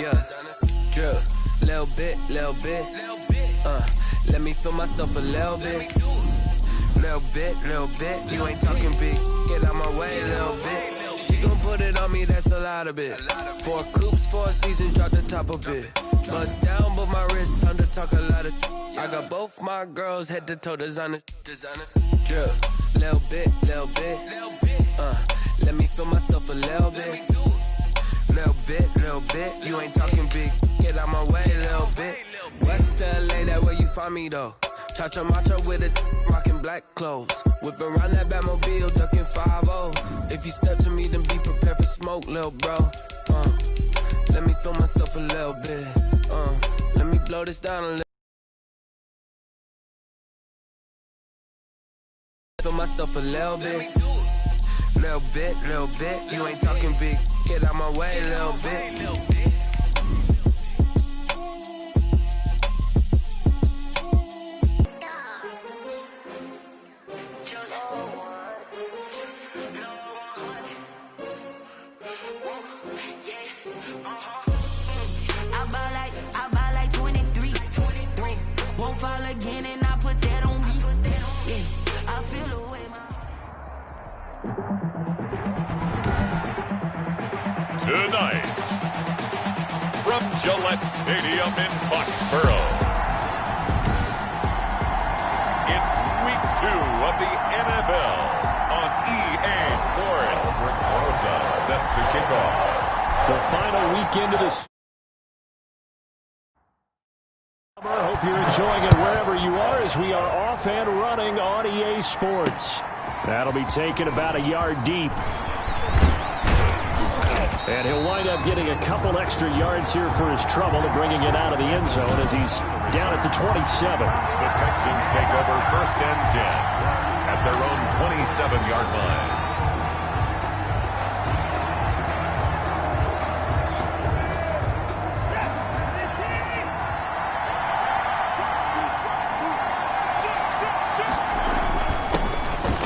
Yeah, drip, little bit, let me feel myself a little bit. Little bit, you ain't talking big. Get out my way, little bit. She gon' put it on me, that's a lot of bit. 4 coops, 4 seasons, drop the top a bit. Bust down, but my wrist, time to talk a lot of. I got both my girls head to toe designer. Drip, little bit, let me feel myself a little bit. Little bit, you ain't talking big. Get out my way, little bit. West LA, that where you find me though. Cha-cha matcha with a rockin' black clothes. Whip around that Batmobile, ducking 5-0. If you step to me, then be prepared for smoke, little bro. Let me feel myself a little bit. Let me blow this down a little. Feel myself a little bit. Little bit, you ain't talking big. Get out my way, little bit. I buy like 23. Won't fall again and I put that on me. Yeah, I feel the way Tonight, from Gillette Stadium in Foxborough, it's Week 2 of the NFL on EA Sports. Set to kick off. The final weekend of this. Hope you're enjoying it wherever you are as we are off and running on EA Sports. That'll be taken about a yard deep. And he'll wind up getting a couple extra yards here for his trouble and bringing it out of the end zone as he's down at the 27. The Texans take over 1st and 10 at their own 27-yard line.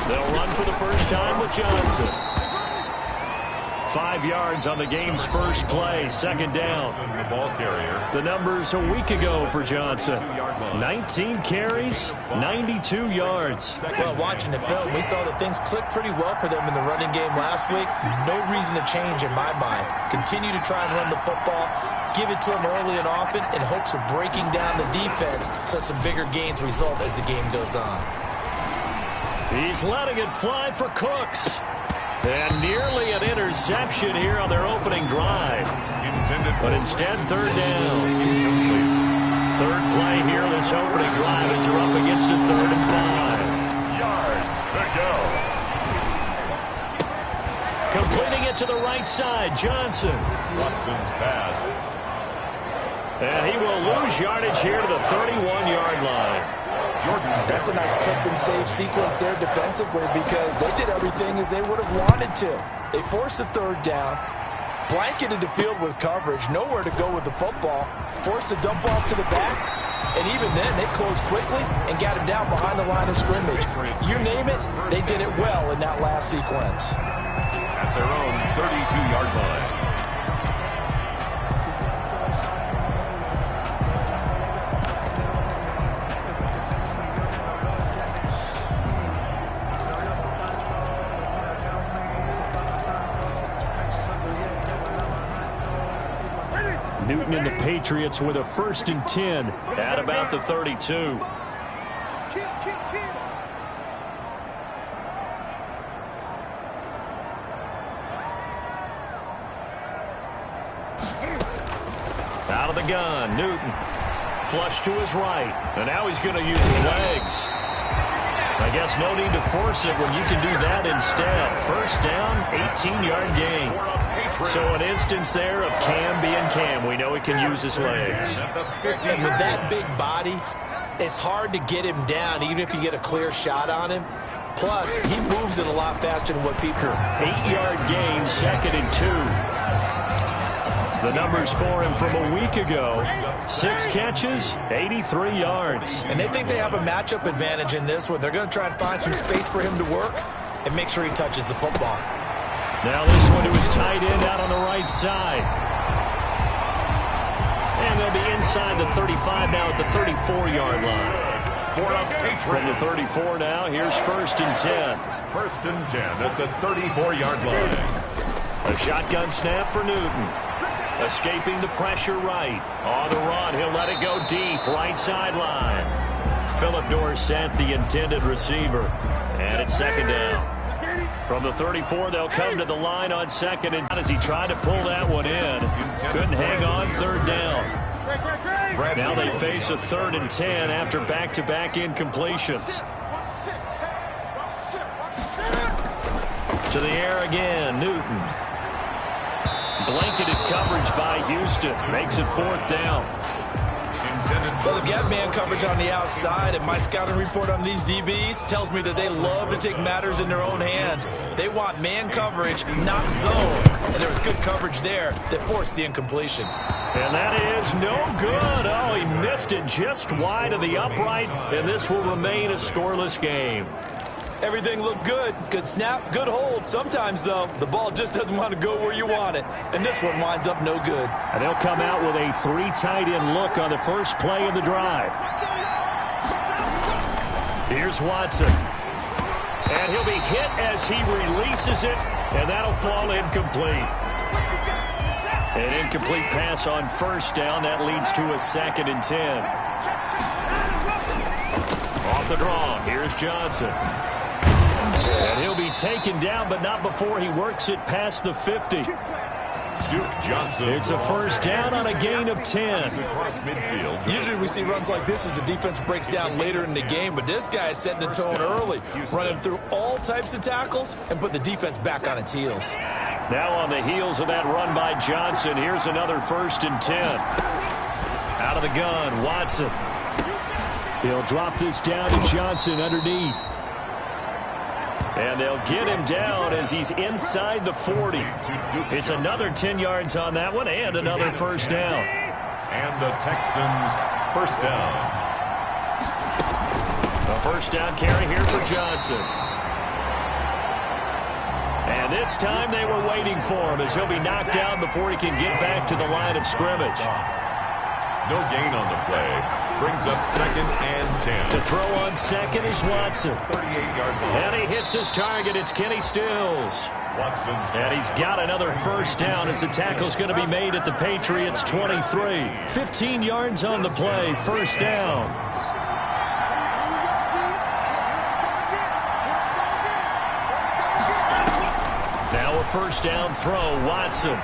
They'll run for the first time with Johnson. 5 yards on the game's first play, 2nd down. The ball carrier. The numbers a week ago for Johnson. 19 carries, 92 yards. Well, watching the film, we saw that things clicked pretty well for them in the running game last week. No reason to change in my mind. Continue to try and run the football, give it to them early and often in hopes of breaking down the defense so some bigger gains result as the game goes on. He's letting it fly for Cooks. And nearly an interception here on their opening drive. But instead, 3rd down. Third play here, this opening drive as they're up against a 3rd and 5. Yards to go. Completing it to the right side, Johnson. Watson's pass. And he will lose yardage here to the 31-yard line. That's a nice clip and save sequence there defensively because they did everything as they would have wanted to. They forced the 3rd down, blanketed the field with coverage, nowhere to go with the football, forced the dump off to the back, and even then they closed quickly and got him down behind the line of scrimmage. You name it, they did it well in that last sequence. At their own 32-yard line. Newton and the Patriots with a 1st and 10 at about the 32. Out of the gun, Newton. Flush to his right. And now he's going to use his legs. I guess no need to force it when you can do that instead. 1st down, 18-yard gain. So an instance there of Cam being Cam. We know he can use his legs. And with that big body, it's hard to get him down even if you get a clear shot on him. Plus, he moves it a lot faster than what people... 8-yard gain, 2nd and 2. The numbers for him from a week ago, 6 catches, 83 yards. And they think they have a matchup advantage in this one. They're going to try and find some space for him to work and make sure he touches the football. Now this one to his tight end out on the right side. to be inside the 35 now at the 34-yard line. From the 34 now, here's 1st and 10. 1st and 10 at the 34-yard line. A shotgun snap for Newton. Escaping the pressure right. On the run, he'll let it go deep, right sideline. Phillip Dorsett, the intended receiver. And it's 2nd down. From the 34, they'll come to the line on 2nd and as he tried to pull that one in. Couldn't hang on 3rd down. Now they face a 3rd and 10 after back-to-back incompletions. To the air again, Newton. Blanketed coverage by Houston. Makes it 4th down. Well, they've got man coverage on the outside, and my scouting report on these DBs tells me that they love to take matters in their own hands. They want man coverage, not zone. And there was good coverage there that forced the incompletion. And that is no good. Oh, he missed it just wide of the upright, and this will remain a scoreless game. Everything looked good. Good snap, good hold. Sometimes, though, the ball just doesn't want to go where you want it. And this one winds up no good. And they'll come out with a 3 tight end look on the first play of the drive. Here's Watson. And he'll be hit as he releases it, and that'll fall incomplete. An incomplete pass on 1st down. That leads to a 2nd and 10. Off the draw, here's Johnson. And he'll be taken down, but not before he works it past the 50. It's a 1st down on a gain of 10. Usually we see runs like this as the defense breaks down later in the game, but this guy is setting the tone early, running through all types of tackles and put the defense back on its heels. Now on the heels of that run by Johnson, here's another 1st and 10. Out of the gun, Watson. He'll drop this down to Johnson underneath. And they'll get him down as he's inside the 40. It's another 10 yards on that one and another 1st down. And the Texans 1st down. A 1st down carry here for Johnson. And this time they were waiting for him as he'll be knocked down before he can get back to the line of scrimmage. No gain on the play. Brings up 2nd and 10. To throw on 2nd is Watson. 38-yard line. And he hits his target. It's Kenny Stills. Watson's. And he's got another 1st down as the tackle's going to be made at the Patriots' 23. 15 yards on the play. 1st down. Now a 1st down throw. Watson.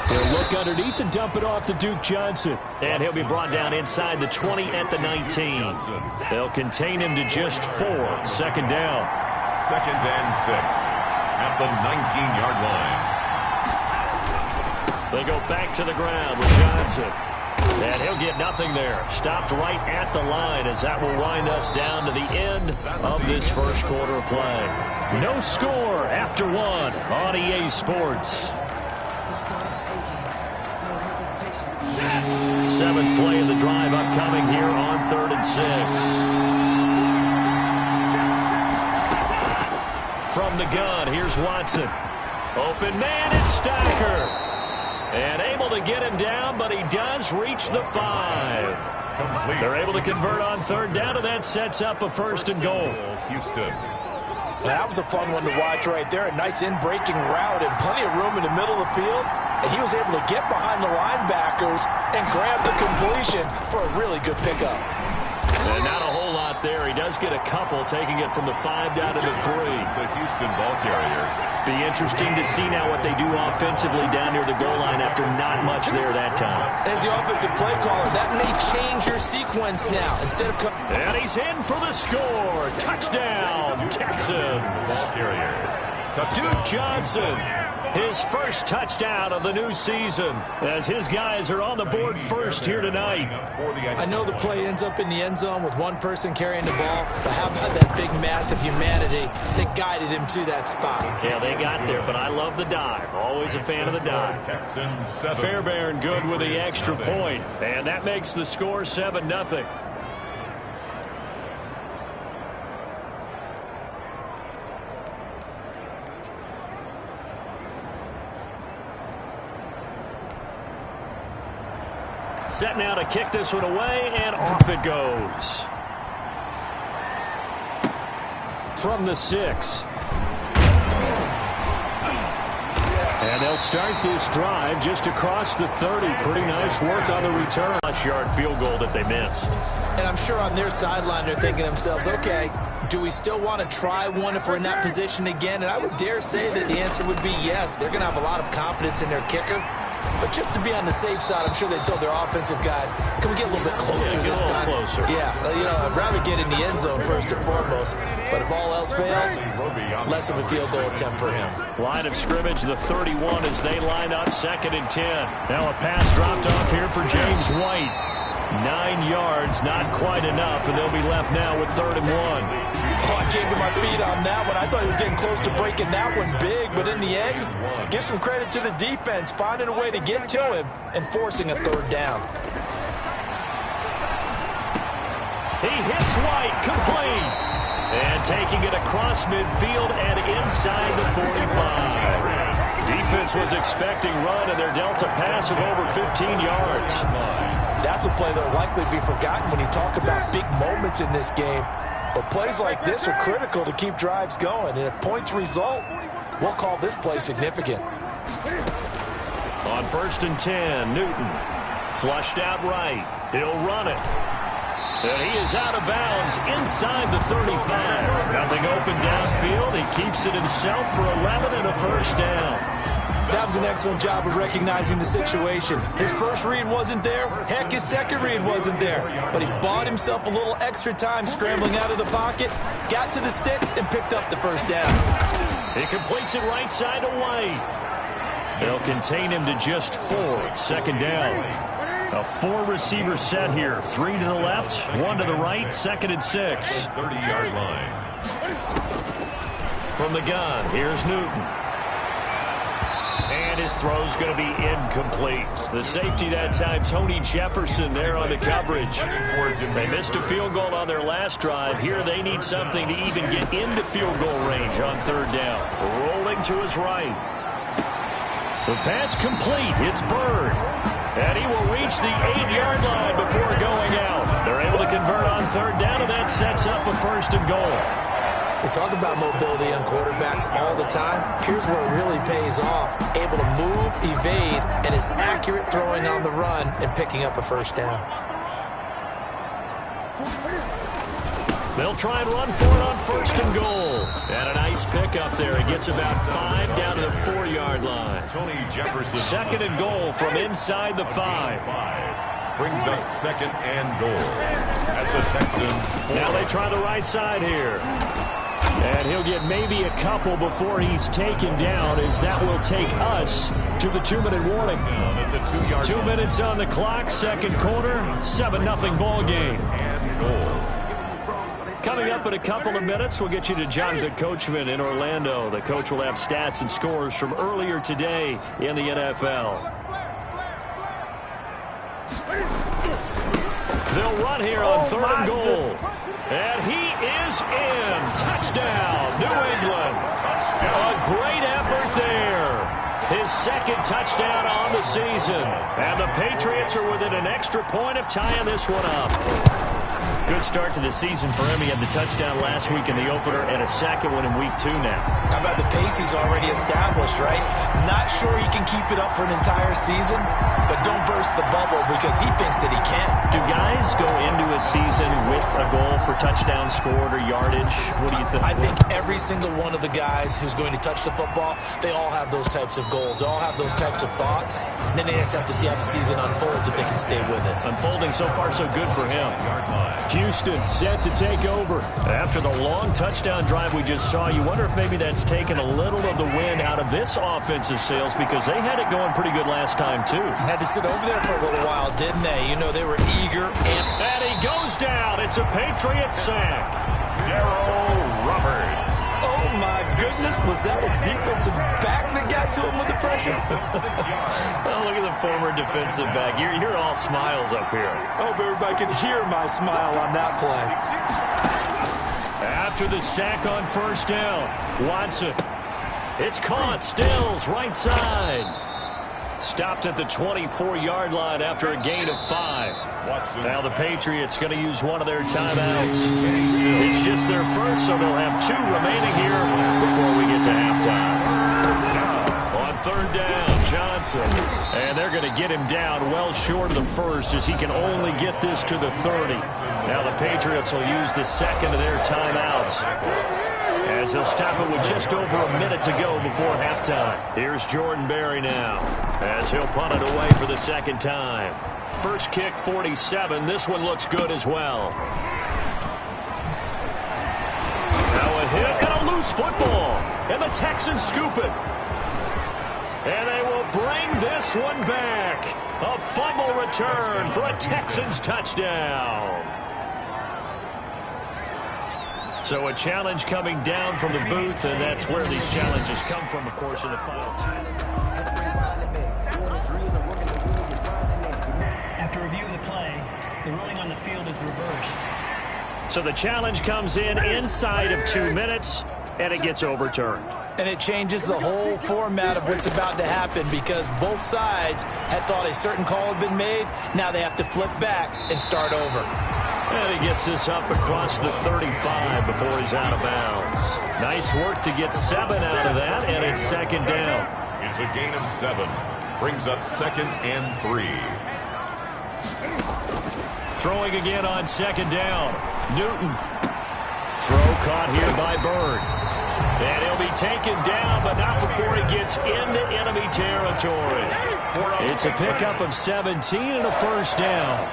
He'll look underneath and dump it off to Duke Johnson. And he'll be brought down inside the 20 at the 19. They'll contain him to just 4. 2nd down. 2nd and 6 at the 19-yard line. They go back to the ground with Johnson. And he'll get nothing there. Stopped right at the line as that will wind us down to the end of this 1st quarter of play. No score after 1 on EA Sports. 7th play of the drive upcoming here on 3rd and 6. From the gun, here's Watson. Open man, it's Stacker. And able to get him down, but he does reach the 5. They're able to convert on 3rd down, and that sets up a 1st and goal. Houston. That was a fun one to watch right there. A nice in-breaking route and plenty of room in the middle of the field. And he was able to get behind the linebackers and grab the completion for a really good pickup. And not a whole lot there. He does get a couple, taking it from the 5 down to the 3. The Houston ball carrier. Be interesting to see now what they do offensively down near the goal line after not much there that time. As the offensive play caller, that may change your sequence now. Instead of and he's in for the score. Touchdown, Texans. Ball carrier. Touchdown. Duke Johnson. His 1st touchdown of the new season as his guys are on the board first here tonight. I know the play ends up in the end zone with one person carrying the ball, but how about that big mass of humanity that guided him to that spot? Yeah, they got there, but I love the dive. Always a fan of the dive. Fairbairn good with the extra point, and that makes the score 7-0. Set now to kick this one away, and off it goes. From the 6. And they'll start this drive just across the 30. Pretty nice work on the return. Yard field goal that they missed. And I'm sure on their sideline they're thinking to themselves, okay, do we still want to try one if we're in that position again? And I would dare say that the answer would be yes. They're going to have a lot of confidence in their kicker. But just to be on the safe side, I'm sure they told their offensive guys, can we get a little bit closer this time? Closer. Yeah, I'd rather get in the end zone first and foremost. But if all else fails, less of a field goal attempt for him. Line of scrimmage, the 31 as they line up 2nd and 10. Now a pass dropped off here for James White. 9 yards, not quite enough, and they'll be left now with 3rd and 1. Oh, I came to my feet on that one. I thought he was getting close to breaking that one big, but in the end, give some credit to the defense, finding a way to get to him and forcing a 3rd down. He hits White, complete. And taking it across midfield and inside the 45. Defense was expecting run, and their Delta pass of over 15 yards. That's a play that will likely be forgotten when you talk about big moments in this game. But plays like this are critical to keep drives going. And if points result, we'll call this play significant. On 1st and 10, Newton flushed out right. He'll run it. And he is out of bounds inside the 35. Nothing open downfield. He keeps it himself for 11 and a 1st down. That was an excellent job of recognizing the situation. His first read wasn't there. Heck, his second read wasn't there. But he bought himself a little extra time scrambling out of the pocket, got to the sticks, and picked up the 1st down. He completes it right side to White. They'll contain him to just 4. 2nd down. A 4-receiver set here. 3 to the left, 1 to the right, 2nd and 6. 30-yard line. From the gun, here's Newton. And his throw's going to be incomplete. The safety that time, Tony Jefferson, there on the coverage. They missed a field goal on their last drive. Here they need something to even get into field goal range on 3rd down. Rolling to his right. The pass complete. It's Bird. And he will reach the 8-yard line before going out. They're able to convert on 3rd down, and that sets up a 1st and goal. They talk about mobility on quarterbacks all the time. Here's where it really pays off. Able to move, evade, and is accurate throwing on the run and picking up a 1st down. They'll try and run for it on 1st and goal. And a nice pick up there. He gets about 5 down to the 4-yard line. Tony Jefferson. 2nd and goal from inside the 5. Brings up 2nd and goal at the Texans 4. Now they try the right side here. And he'll get maybe a couple before he's taken down, as that will take us to the 2-minute warning. 2 minutes on the clock, 2nd quarter, 7-0 ball game. And goal. Coming up in a couple of minutes, we'll get you to Jonathan Coachman in Orlando. The coach will have stats and scores from earlier today in the NFL. They'll run here on 3rd and goal. And he is in. Touchdown, New England. A great effort there. His 2nd touchdown on the season. And the Patriots are within an extra point of tying this one up. Good start to the season for him. He had the touchdown last week in the opener and a 2nd one in week 2 now. How about the pace he's already established, right? Not sure he can keep it up for an entire season, but don't burst the bubble because he thinks that he can. Do guys go into a season with a goal for touchdown scored or yardage? What do you think? I think every single one of the guys who's going to touch the football, they all have those types of goals. They all have those types of thoughts. And then they just have to see how the season unfolds if they can stay with it. Unfolding so far so good for him. Houston set to take over. After the long touchdown drive we just saw, you wonder if maybe that's taken a little of the wind out of this offensive sails, because they had it going pretty good last time too. Had to sit over there for a little while, didn't they? You know, they were eager. And he goes down. It's a Patriot sack. Darryl Roberts. Oh, my goodness. Was that a defensive back that got to him with the pressure? Oh, look at the former defensive back. You're all smiles up here. I hope everybody can hear my smile on that play. After the sack on 1st down, Watson. It's caught. Stills, right side. Stopped at the 24-yard line after a gain of 5. Now the Patriots going to use one of their timeouts. It's just their first, so they'll have 2 remaining here before we get to halftime. On 3rd down, Johnson. And they're going to get him down well short of the first as he can only get this to the 30. Now the Patriots will use the second of their timeouts, as they'll stop it with just over a minute to go before halftime. Here's Jordan Berry now, as he'll punt it away for the second time. First kick, 47. This one looks good as well. Now a hit and a loose football. And the Texans scoop it. And they will bring this one back. A fumble return for a Texans touchdown. So a challenge coming down from the booth, and that's where these challenges come from, of course, in the final 2. After review of the play, the ruling on the field is reversed. So the challenge comes in inside of 2 minutes, and it gets overturned. And it changes the whole format of what's about to happen, because both sides had thought a certain call had been made. Now they have to flip back and start over. And he gets this up across the 35 before he's out of bounds. Nice work to get 7 out of that, and it's 2nd down. It's a gain of 7. Brings up 2nd and 3. Throwing again on 2nd down. Newton. Throw caught here by Bird. And he'll be taken down, but not before he gets into enemy territory. It's a pickup of 17 and a 1st down.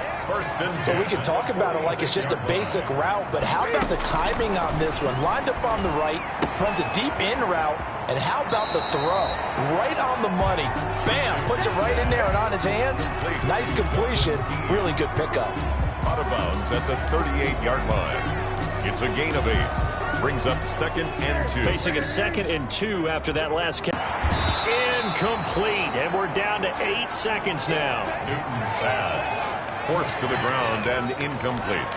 So we can talk about it like it's just a basic route, but how about the timing on this one? Lined up on the right, runs a deep in route, and how about the throw? Right on the money. Bam! Puts it right in there and on his hands. Nice completion. Really good pickup. Out of bounds at the 38-yard line. It's a gain of 8. Brings up 2nd and 2. Facing a 2nd and 2 after that last catch. Incomplete, and we're down to 8 seconds now. Newton's pass. Forced to the ground and incomplete.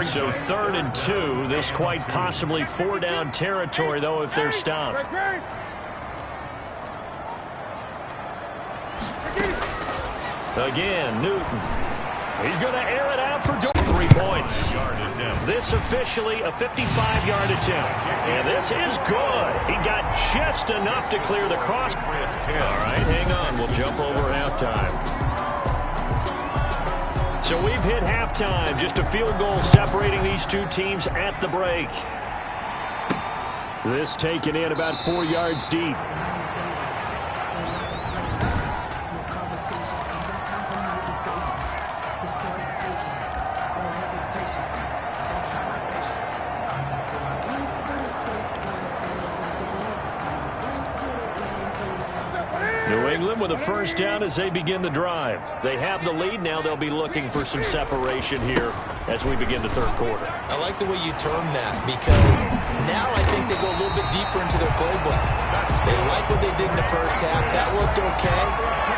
So 3rd and 2. This quite possibly 4-down territory, though, if they're stopped. Again, Newton. He's going to air it out for 3 points. This officially a 55-yard attempt. And this is good. He got just enough to clear the cross. All right, hang on. We'll jump over halftime. So we've hit halftime. Just a field goal separating these 2 teams at the break. This taken in about 4 yards deep. With a 1st down as they begin the drive. They have the lead. Now they'll be looking for some separation here as we begin the 3rd quarter. I like the way you term that, because now I think they go a little bit deeper into their playbook. They like what they did in the 1st half. That worked okay.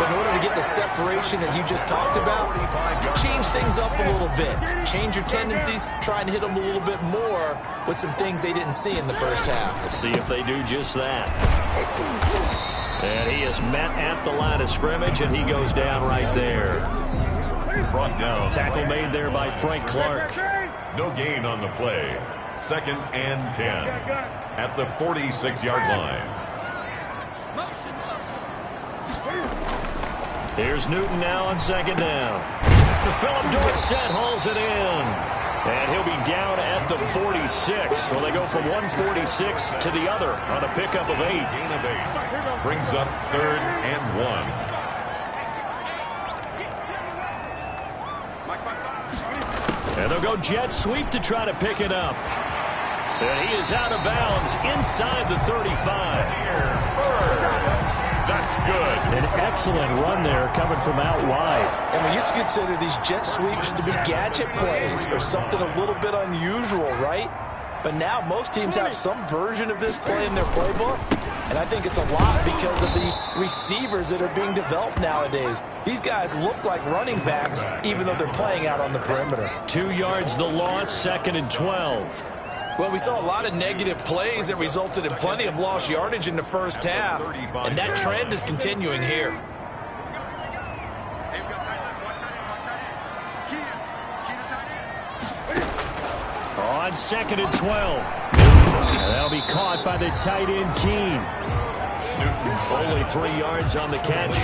But in order to get the separation that you just talked about, change things up a little bit. Change your tendencies. Try and hit them a little bit more with some things they didn't see in the 1st half. We'll see if they do just that. And he is met at the line of scrimmage, and he goes down right there. Brought down. Tackle made there by Frank Clark. No gain on the play. 2nd and 10 at the 46-yard line. Here's Newton now on 2nd down. Philip Dorsett hauls it in. And he'll be down at the 46. Well, they go from 146 to the other on a pickup of 8. Gain of 8. Brings up 3rd and 1. And they'll go jet sweep to try to pick it up. And he is out of bounds inside the 35. That's good. An excellent run there coming from out wide. And we used to consider these jet sweeps to be gadget plays or something a little bit unusual, right? But now most teams have some version of this play in their playbook. And I think it's a lot because of the receivers that are being developed nowadays. These guys look like running backs even though they're playing out on the perimeter. 2 yards the loss, 2nd and 12. Well, we saw a lot of negative plays that resulted in plenty of lost yardage in the 1st half, and that trend is continuing here. on 2nd and 12. That'll be caught by the tight end, Keene. Only 3 yards on the catch.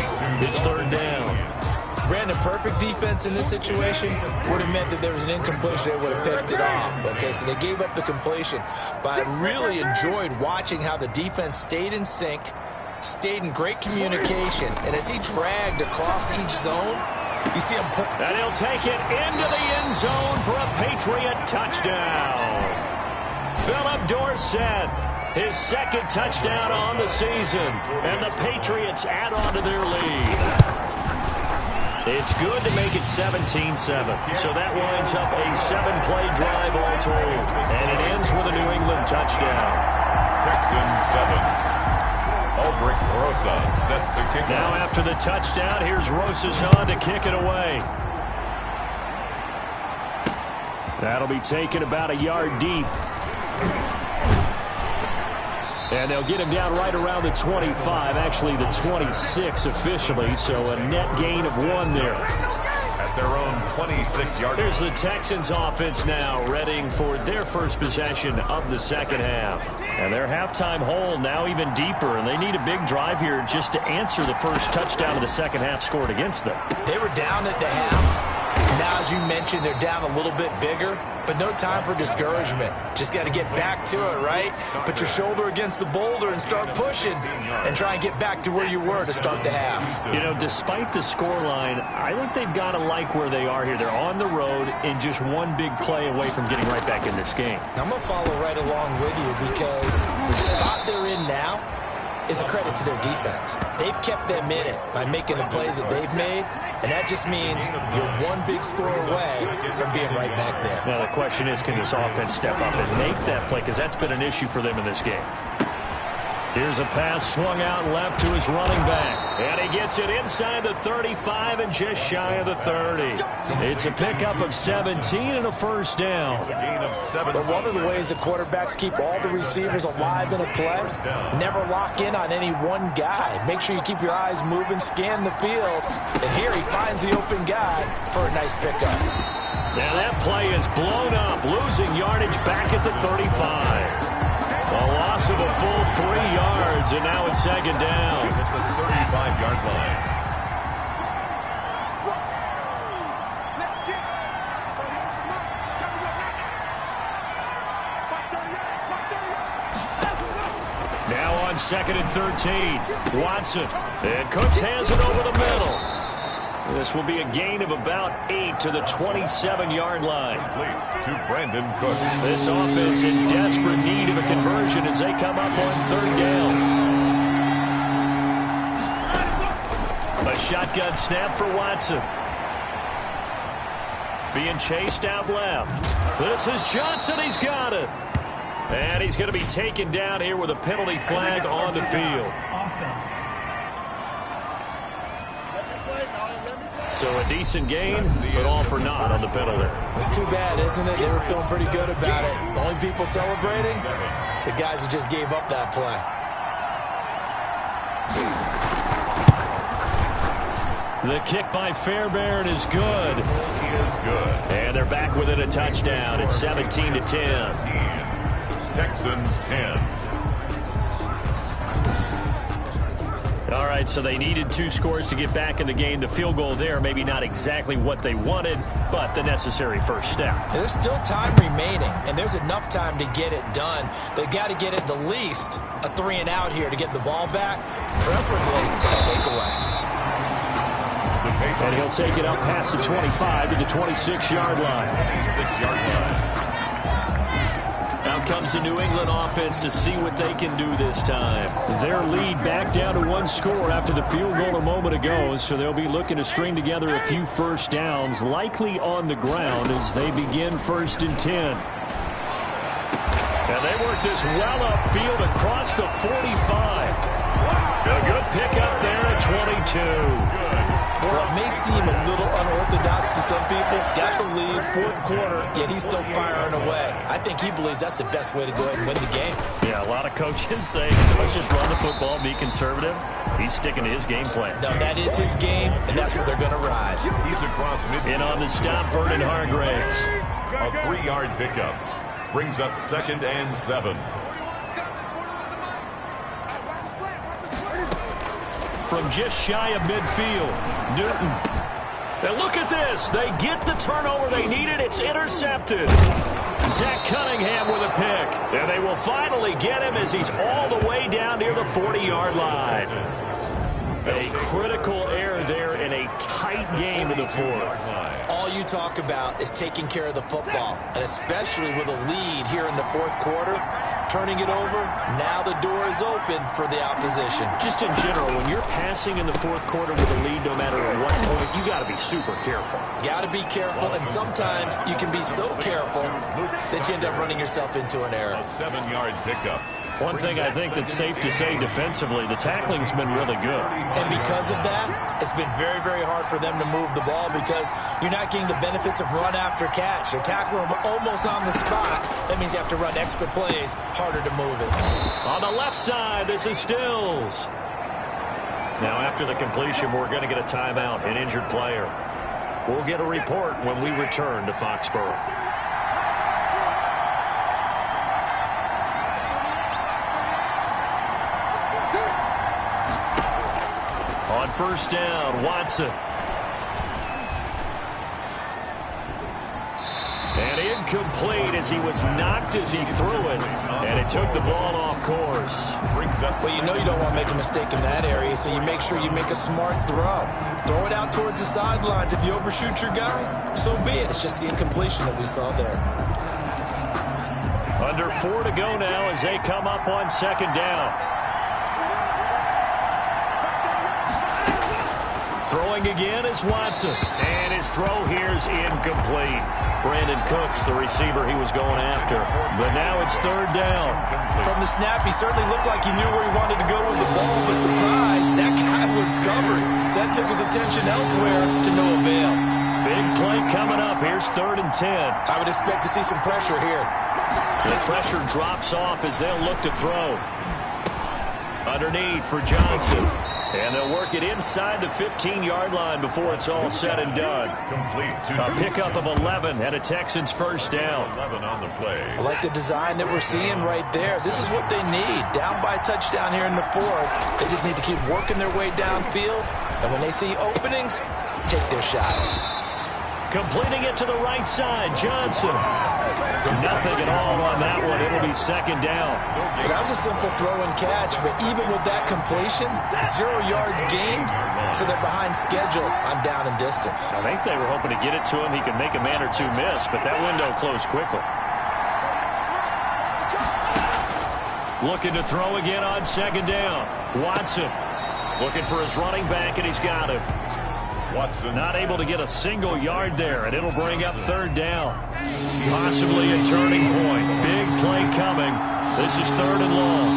It's 3rd down. Brandon, perfect defense in this situation would have meant that there was an incompletion. They would have picked it off. Okay, so they gave up the completion. But I really enjoyed watching how the defense stayed in sync, stayed in great communication. And as he dragged across each zone, you see him. And he'll take it into the end zone for a Patriot touchdown. Philip Dorsett, his 2nd touchdown on the season. And the Patriots add on to their lead. It's good to make it 17-7. So that winds up a 7-play drive all told. And it ends with a New England touchdown. Texans 7. Ulbrich Rosa set to kick Now off. after the touchdown, here's Rosas on to kick it away. That'll be taken about a yard deep. And they'll get him down right around the 25, actually the 26 officially, so a net gain of 1 there. At their own 26-yard. Here's the Texans offense now, readying for their first possession of the 2nd half. And their halftime hole now even deeper, and they need a big drive here just to answer the first touchdown of the 2nd half scored against them. They were down at the half. Now, as you mentioned, they're down a little bit bigger, but no time for discouragement. Just got to get back to it, right? Put your shoulder against the boulder and start pushing and try and get back to where you were to start the half. You know, despite the scoreline, I think they've got to like where they are here. They're on the road and just one big play away from getting right back in this game. I'm going to follow right along with you because the spot they're in now is a credit to their defense. They've kept them in it by making the plays that they've made, and that just means you're one big score away from being right back there. Now the question is, can this offense step up and make that play? Because that's been an issue for them in this game. Here's a pass swung out left to his running back. And he gets it inside the 35 and just shy of the 30. It's a pickup of 17 and a first down. A gain of 7. But one of the ways the quarterbacks keep all the receivers alive in a play, never lock in on any one guy. Make sure you keep your eyes moving, scan the field. And here he finds the open guy for a nice pickup. Now that play is blown up, losing yardage back at the 35. A loss of a full 3 yards, and now it's 2nd down. At the 35-yard line. Now on 2nd and 13, Watson. And Cooks has it over the middle. This will be a gain of about 8 to the 27-yard line. To Brandon Cooks. This offense in desperate need of a conversion as they come up on 3rd down. A shotgun snap for Watson. Being chased out left. This is Johnson. He's got it. And he's going to be taken down here with a penalty flag on the field. Offense. So a decent gain, but all for naught on the penalty. It's too bad, isn't it? They were feeling pretty good about it. The only people celebrating, the guys who just gave up that play. The kick by Fairbairn is good. He is good. And they're back within a touchdown. It's 17-10. Texans 10. All right, so they needed 2 scores to get back in the game. The field goal there, maybe not exactly what they wanted, but the necessary first step. There's still time remaining, and there's enough time to get it done. They've got to get at the least a 3 and out here to get the ball back, preferably a takeaway. And he'll take it up past the 25 to the 26-yard line. 26-yard line. Out comes the New England offense to see what they can do this time. Their lead back down to 1 score after the field goal a moment ago, so they'll be looking to string together a few first downs, likely on the ground as they begin 1st and 10. And they work this well upfield across the 45. A good pickup there at 22. Well, it may seem a little unorthodox to some people. Got the lead, 4th quarter, yet he's still firing away. I think he believes that's the best way to go ahead and win the game. Yeah, a lot of coaches say, let's just run the football, be conservative. He's sticking to his game plan. No, that is his game, and that's what they're going to ride. He's across midfield. In on the stop, Vernon Hargraves. A 3-yard pickup. Brings up 2nd and 7. From just shy of midfield, Newton. And look at this. They get the turnover they needed. It's intercepted. Zach Cunningham with a pick. And they will finally get him as he's all the way down near the 40-yard line. A critical error there in a tight game in the fourth. All you talk about is taking care of the football, and especially with a lead here in the fourth quarter, turning it over, now the door is open for the opposition. Just in general, when you're passing in the fourth quarter with a lead, no matter at what point, you got to be super careful. Got to be careful, and sometimes you can be so careful that you end up running yourself into an error. A 7-yard pickup. One thing I think that's safe to say defensively, the tackling's been really good. And because of that, it's been very, very hard for them to move the ball because you're not getting the benefits of run after catch. They tackle them almost on the spot. That means you have to run extra plays, harder to move it. On the left side, this is Stills. Now, after the completion, we're going to get a timeout, an injured player. We'll get a report when we return to Foxborough. On first down, Watson. And incomplete as he was knocked as he threw it. And it took the ball off course. Well, you know you don't want to make a mistake in that area, so you make sure you make a smart throw. Throw it out towards the sidelines. If you overshoot your guy, so be it. It's just the incompletion that we saw there. Under 4 to go now as they come up on second down. Throwing again is Watson. And his throw here is incomplete. Brandon Cooks, the receiver he was going after. But now it's third down. From the snap, he certainly looked like he knew where he wanted to go with the ball, but surprise, that guy was covered. So that took his attention elsewhere to no avail. Big play coming up. Here's 3rd and 10. I would expect to see some pressure here. The pressure drops off as they'll look to throw. Underneath for Johnson. And they'll work it inside the 15-yard line before it's all said and done. A pickup of 11 and a Texans first down. 11 on the play. I like the design that we're seeing right there. This is what they need. Down by a touchdown here in the fourth. They just need to keep working their way downfield. And when they see openings, take their shots. Completing it to the right side, Johnson. Nothing at all on that one. It'll be second down. Well, that was a simple throw and catch, but even with that completion, 0 yards gained, so they're behind schedule on down and distance. I think they were hoping to get it to him. He could make a man or two miss, but that window closed quickly. Looking to throw again on second down. Watson looking for his running back, and he's got him. Watson not able to get a single yard there, and it'll bring up third down. Possibly a turning point. Big play coming. This is 3rd and long.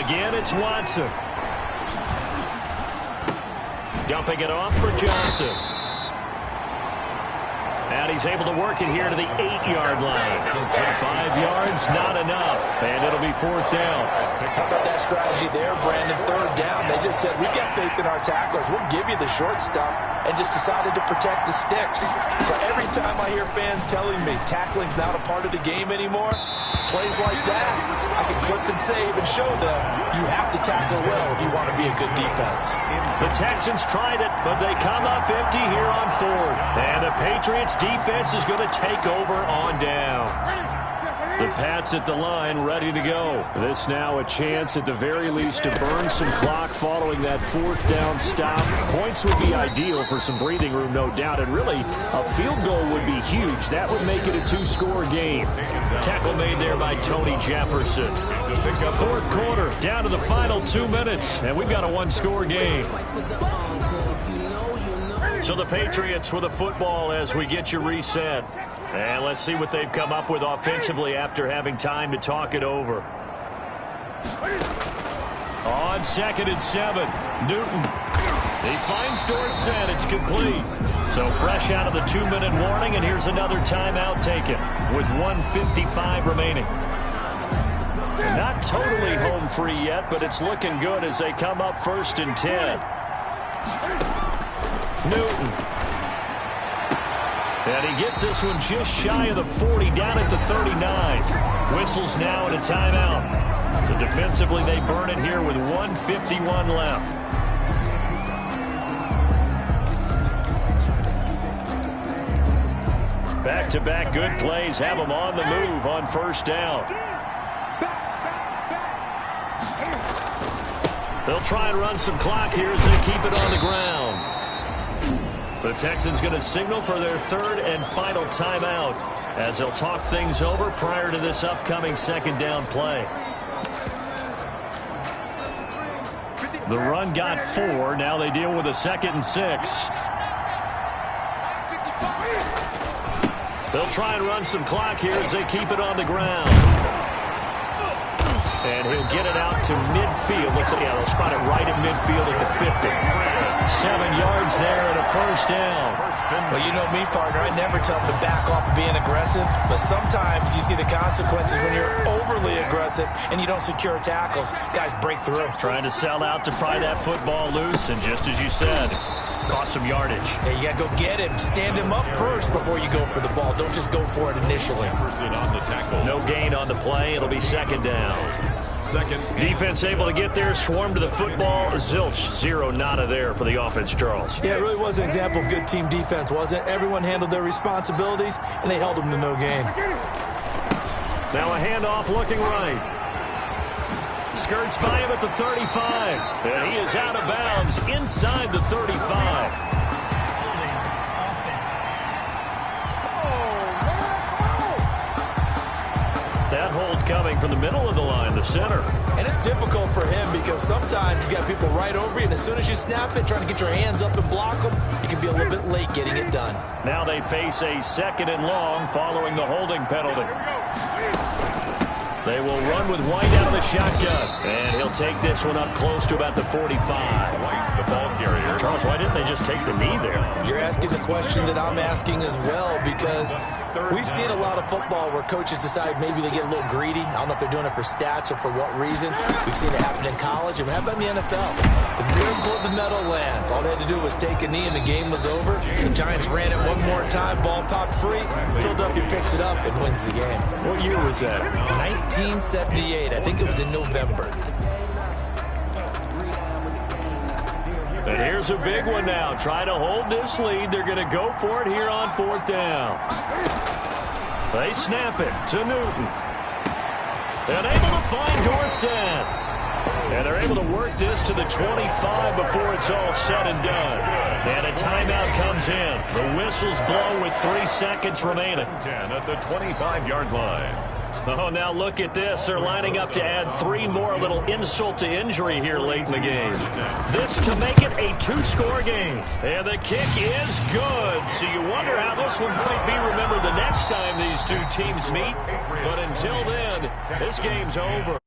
Again, it's Watson. Dumping it off for Johnson. And he's able to work it here to the 8-yard line. 5 yards, not enough. And it'll be 4th down. How about that strategy there, Brandon? 3rd down. They just said, we got faith in our tacklers. We'll give you the short stuff, and just decided to protect the sticks. So every time I hear fans telling me tackling's not a part of the game anymore, plays like that, I can clip and save and show them you have to tackle well if you want to be a good defense. The Texans tried it, but they come up empty here on 4th. And the Patriots defense is going to take over on down. The Pats at the line, ready to go. This now a chance at the very least to burn some clock following that 4th down stop. Points would be ideal for some breathing room, no doubt. And really, a field goal would be huge. That would make it a 2-score game. Tackle made there by Tony Jefferson. 4th quarter, down to the final 2 minutes. And we've got a 1-score game. So the Patriots with a football as we get you reset. And let's see what they've come up with offensively after having time to talk it over. On 2nd and 7, Newton. He finds Dorsett. It's complete. So fresh out of the 2-minute warning, and here's another timeout taken with 1:55 remaining. Not totally home free yet, but it's looking good as they come up 1st and 10. Newton. And he gets this one just shy of the 40, down at the 39. Whistles now and a timeout. So defensively, they burn it here with 1:51 left. Back-to-back good plays have them on the move on first down. They'll try and run some clock here as they keep it on the ground. The Texans going to signal for their third and final timeout as they'll talk things over prior to this upcoming second down play. The run got 4. Now they deal with a 2nd and 6. They'll try and run some clock here as they keep it on the ground. And he'll get it out to midfield. Looks like, yeah, they'll spot it right at midfield at the 50. 7 yards there and a first down. Well, you know me, partner. I never tell them to back off of being aggressive. But sometimes you see the consequences when you're overly aggressive and you don't secure tackles. Guys break through. Trying to sell out to pry that football loose. And just as you said, cost some yardage. Yeah, you got to go get him. Stand him up first before you go for the ball. Don't just go for it initially. No gain on the play. It'll be second down. Defense able to get there, swarm to the football. Zilch, 0 nada there for the offense, Charles. Yeah, it really was an example of good team defense, wasn't it? Everyone handled their responsibilities, and they held them to no gain. Now a handoff looking right. Skirts by him at the 35. And he is out of bounds inside the 35. That hold coming from the middle of the line, the center. And it's difficult for him because sometimes you got people right over you, and as soon as you snap it, trying to get your hands up and block them, you can be a little bit late getting it done. Now they face a 2nd and long following the holding penalty. They will run with White out of the shotgun. And he'll take this one up close to about the 45. The ball carrier. Charles, why didn't they just take the knee there? You're asking the question that I'm asking as well, because we've seen a lot of football where coaches decide maybe they get a little greedy. I don't know if they're doing it for stats or for what reason. We've seen it happen in college, and how about in the NFL? The miracle of the Meadowlands. All they had to do was take a knee, and the game was over. The Giants ran it one more time. Ball popped free. Philadelphia picks it up and wins the game. What year was that? 1978. I think it was in November. And here's a big one now. Try to hold this lead. They're going to go for it here on 4th down. They snap it to Newton. And able to find Dorsett. And they're able to work this to the 25 before it's all said and done. And a timeout comes in. The whistles blow with 3 seconds remaining. 10 at the 25-yard line. Oh, now look at this. They're lining up to add 3 more, a little insult to injury here late in the game. This to make it a 2-score game. And the kick is good. So you wonder how this one might be remembered the next time these two teams meet. But until then, this game's over.